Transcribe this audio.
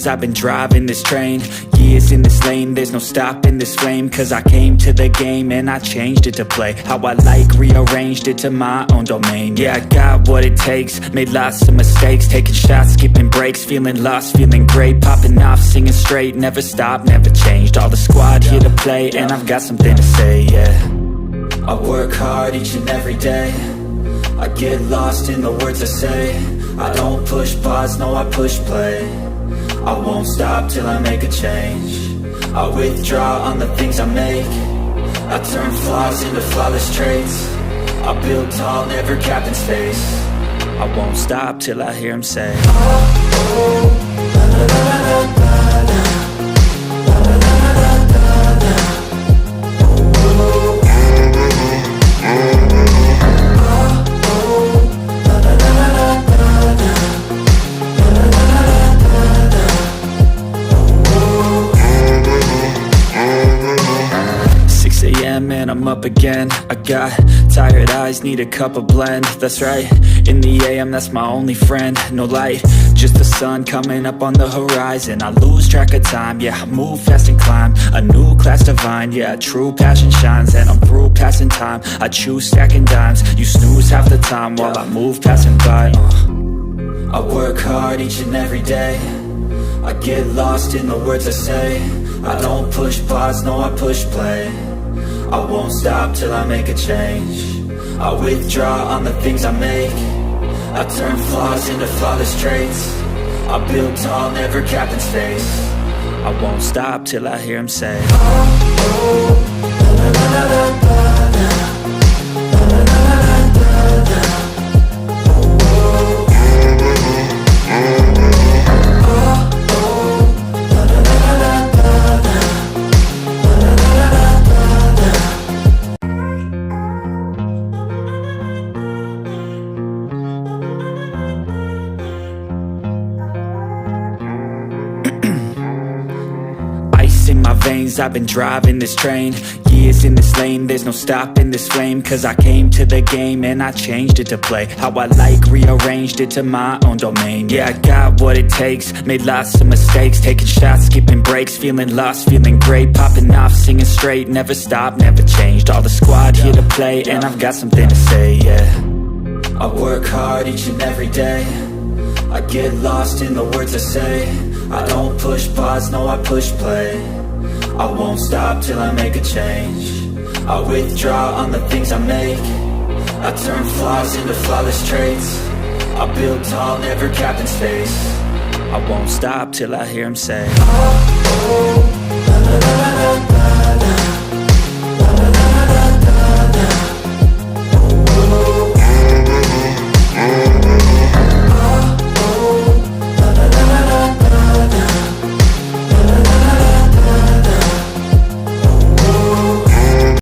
veins, I've been driving this train. Years in this lane, there's no stopping this flame. Cause I came to the game and I changed it to play how I like, rearranged it to my own domain. Yeah, I got what it takes, made lots of mistakes, taking shots, skipping breaks, feeling lost, feeling great, popping off, singing straight, never stopped, never changed. All the squad here to play, and I've got something to say, yeah. I work hard each and every day, I get lost in the words I say. I don't push pause, no I push play. I won't stop till I make a change. I withdraw on the things I make. I turn flaws into flawless traits. I build tall, never capped in space. I won't stop till I hear him say, oh, oh, la, la, la, la, la. And I'm up again. I got tired eyes, need a cup of blend. That's right, in the AM, that's my only friend. No light, just the sun coming up on the horizon. I lose track of time, yeah, I move fast and climb a new class divine, yeah, true passion shines. And I'm through passing time, I choose stacking dimes. You snooze half the time while I move passing by. I work hard each and every day, I get lost in the words I say. I don't push pause, no I push play. I won't stop till I make a change. I withdraw on the things I make. I turn flaws into flawless traits. I build tall, never capped in space. I won't stop till I hear him say, oh, oh, la, la, la, la, la, la. In my veins, I've been driving this train. Years in this lane, there's no stopping this flame. Cause I came to the game and I changed it to play how I like, rearranged it to my own domain. Yeah, I got what it takes, made lots of mistakes, taking shots, skipping breaks, feeling lost, feeling great, popping off, singing straight, never stopped, never changed. All the squad here to play, and I've got something to say, yeah. I work hard each and every day, I get lost in the words I say. I don't push pause, no I push play. I won't stop till I make a change. I withdraw on the things I make. I turn flaws into flawless traits. I build tall, never capped in space. I won't stop till I hear him say, oh, oh, la, la, la, la, la.